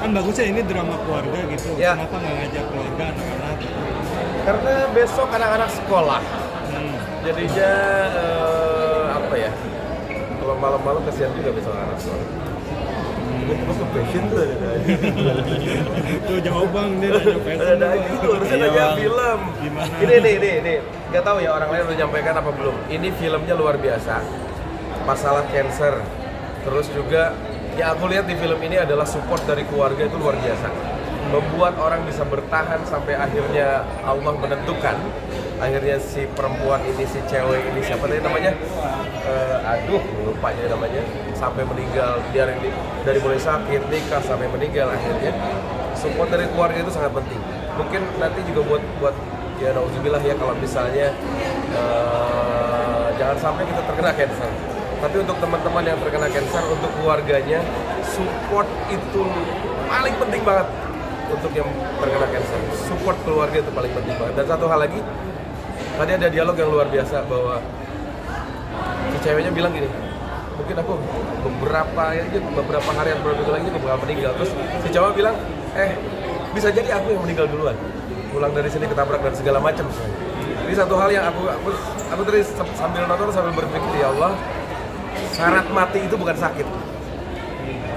Kan bagusnya ini drama keluarga gitu. Ya. Kenapa nggak ngajak keluarga, anak-anak? Karena besok anak-anak sekolah. Jadinya apa ya? Kalau malam-malam kasihan juga besok anak sekolah. Gue ke fashion tuh ada. Tuh jauh bang, dia nanya fashion. Ada aja tuh, harusnya nanya film. Gimana? Ini. Gak tahu ya orang lain udah nyampaikan apa belum. Ini filmnya luar biasa. Masalah cancer. Terus juga yang aku lihat di film ini adalah support dari keluarga itu luar biasa. Membuat orang bisa bertahan sampai akhirnya Allah menentukan. Akhirnya si perempuan ini, si cewek ini, siapa tadi namanya? Lupa ya namanya. Sampai meninggal, dari mulai sakit, nikah sampai meninggal akhirnya. Support dari keluarga itu sangat penting. Mungkin nanti juga buat ya nauzubillah ya kalau misalnya jangan sampai kita terkena cancer. Tapi untuk teman-teman yang terkena cancer, untuk keluarganya, support itu paling penting banget untuk yang terkena cancer. Support keluarga itu paling penting banget. Dan satu hal lagi, tadi ada dialog yang luar biasa bahwa si ceweknya bilang gini, mungkin aku beberapa hari atau beberapa minggu lagi aku bakal meninggal. Terus si cowok bilang, bisa jadi aku yang meninggal duluan. Pulang dari sini ketabrak dan segala macam. Jadi satu hal yang aku tadi sambil nonton sambil berpikir, ya Allah, syarat mati itu bukan sakit.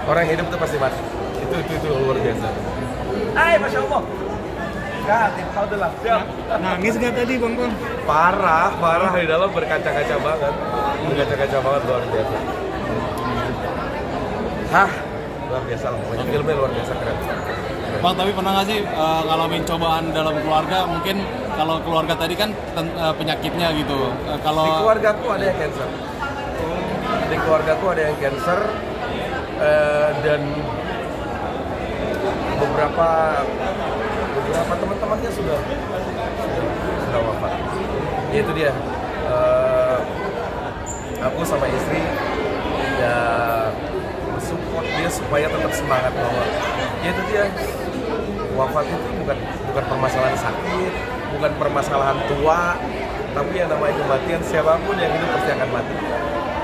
Orang yang hidup itu pasti mati. Itu luar biasa. Masya Allah. Alhamdulillah. Nangis nggak tadi bang? Parah di dalam berkaca-kaca banget. Berkaca-kaca banget luar biasa. Luar biasa lah. Pokoknya filmnya luar biasa keren. Bang, tapi pernah nggak sih ngalamin cobaan dalam keluarga? Mungkin kalau keluarga tadi kan penyakitnya gitu. Kalau di keluargaku ada yang cancer. Dan beberapa teman-temannya sudah wafat. Ya itu dia. Aku sama istri ya support dia supaya tetap semangat bahwa ya itu dia, wafat itu bukan permasalahan sakit, bukan permasalahan tua, tapi yang namanya kematian, siapapun yang hidup pasti akan mati.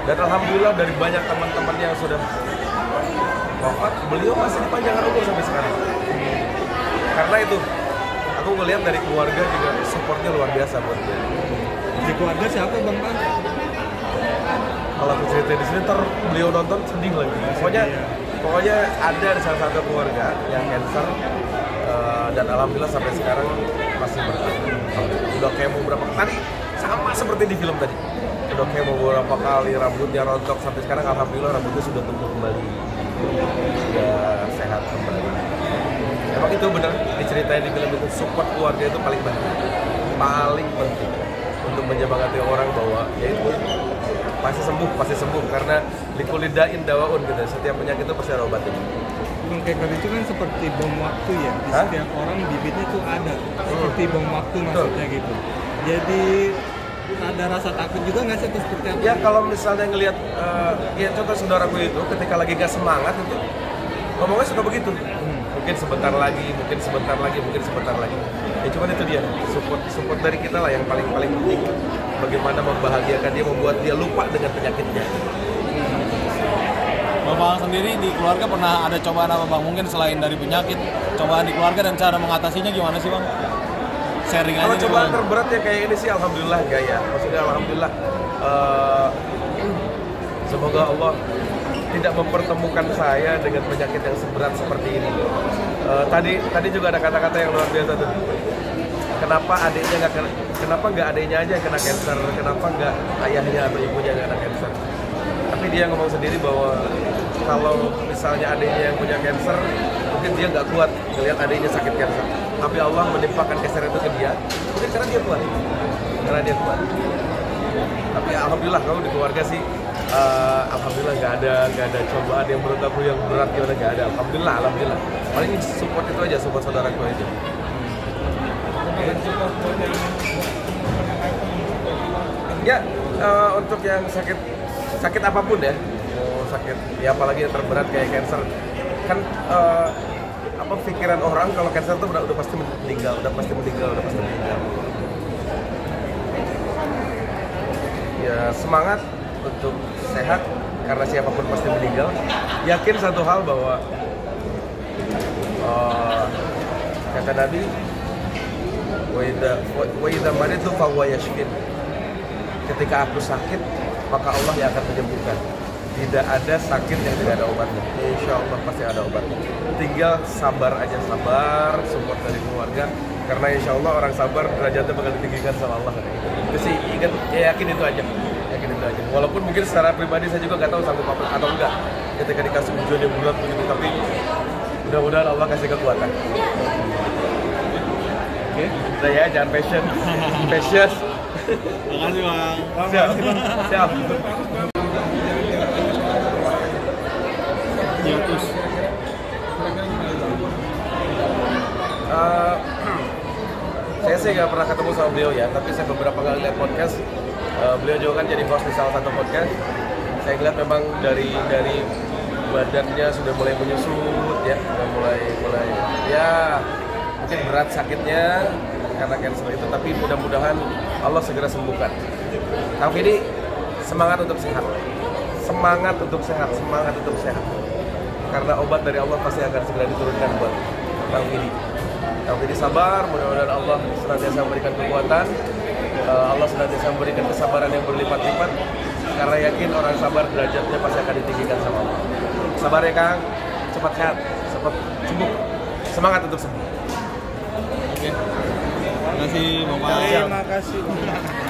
Dan alhamdulillah dari banyak teman-teman yang sudah wafat, beliau masih dipanjangkan umur sampai sekarang. Karena itu, aku ngelihat dari keluarga juga supportnya luar biasa buat dia. Di keluarga siapa bang? Kalau aku cerita di sini, ntar beliau nonton sedih lagi. Pokoknya ada salah satu keluarga yang cancer dan alhamdulillah sampai sekarang masih bertahan. Udah kemo beberapa kali, sama seperti di film tadi. Udah kemo beberapa kali, rambutnya rontok, sampai sekarang alhamdulillah rambutnya sudah tumbuh kembali, sudah sehat kembali. Emang itu benar diceritain di film itu, support keluarga itu paling penting untuk menyemangati orang bahwa ya itu pasti sembuh karena likulidain dawaun gitu. Setiap penyakit itu pasti ada obatnya. Bang, cancer itu kan seperti bom waktu ya. Di setiap orang bibitnya itu ada seperti bom waktu maksudnya gitu. Jadi ada rasa takut juga nggak sih, seperti apa? Ya kalau misalnya ngelihat ya contoh saudaraku itu ketika lagi gak semangat itu ngomongnya suka begitu. Mungkin sebentar lagi. Ya cuman itu dia, support dari kita lah yang paling penting. Bagaimana membahagiakan dia, membuat dia lupa dengan penyakitnya. Bang sendiri di keluarga pernah ada cobaan apa bang? Mungkin selain dari penyakit, cobaan di keluarga dan cara mengatasinya gimana sih bang? Sharing aja. Kalau cobaan terberat ya kayak ini sih alhamdulillah enggak ya. Maksudnya alhamdulillah semoga Allah tidak mempertemukan saya dengan penyakit yang seberat seperti ini. Tadi juga ada kata-kata yang luar biasa tuh. Kenapa nggak adiknya aja yang kena cancer? Kenapa nggak ayahnya atau ibunya yang kena cancer? Tapi dia ngomong sendiri bahwa kalau misalnya adiknya yang punya cancer, mungkin dia nggak kuat melihat adiknya sakit cancer. Tapi Allah menimpakan cancer itu ke dia, mungkin karena dia kuat. Tapi alhamdulillah kalau di keluarga sih, alhamdulillah nggak ada cobaan yang menurut aku yang berat gimana, nggak ada. Alhamdulillah. Paling support itu aja, support saudaraku aja. Ya, untuk yang sakit apapun ya, sakit ya apalagi yang terberat kayak cancer kan, pikiran orang kalau cancer itu udah pasti meninggal. Ya semangat untuk sehat karena siapapun pasti meninggal. Yakin satu hal bahwa Kata Nabi, wa idza maritu fa huwa yashfin. Ketika aku sakit, maka Allah yang akan menyembuhkan. Tidak ada sakit yang tidak ada obatnya. Insya Allah pasti ada obatnya. Tinggal sabar aja, sabar, support dari keluarga. Karena insya Allah orang sabar derajatnya bakal ditinggikan sama Allah. Itu sih, yakin itu aja. Yakin itu aja. Walaupun mungkin secara pribadi saya juga nggak tahu sanggup apa atau enggak ketika dikasih ujian yang berat begitu. Tapi mudah-mudahan Allah kasih kekuatan. Oke, udah ya, jangan passion. Passion. Makasih Bang. Siap. Siap. Terus saya sih nggak pernah ketemu sama beliau ya, tapi saya beberapa kali lihat podcast. Beliau juga kan jadi host di salah satu podcast. Saya lihat memang dari badannya sudah mulai menyusut ya, sudah mulai ya mungkin berat sakitnya karena cancer itu, tapi mudah-mudahan Allah segera sembuhkan. Kang Vidi, semangat untuk sehat, semangat untuk sehat, semangat untuk sehat. Karena obat dari Allah pasti akan segera diturunkan buat Kang Vidi. Kang Vidi sabar, mudah-mudahan Allah senantiasa memberikan kekuatan, Allah senantiasa memberikan kesabaran yang berlipat-lipat. Karena yakin orang sabar derajatnya pasti akan ditinggikan sama Allah. Sabar ya Kang, cepat sehat, cepat sembuh, semangat untuk sembuh. oke. Terima kasih Bapak. Terima kasih.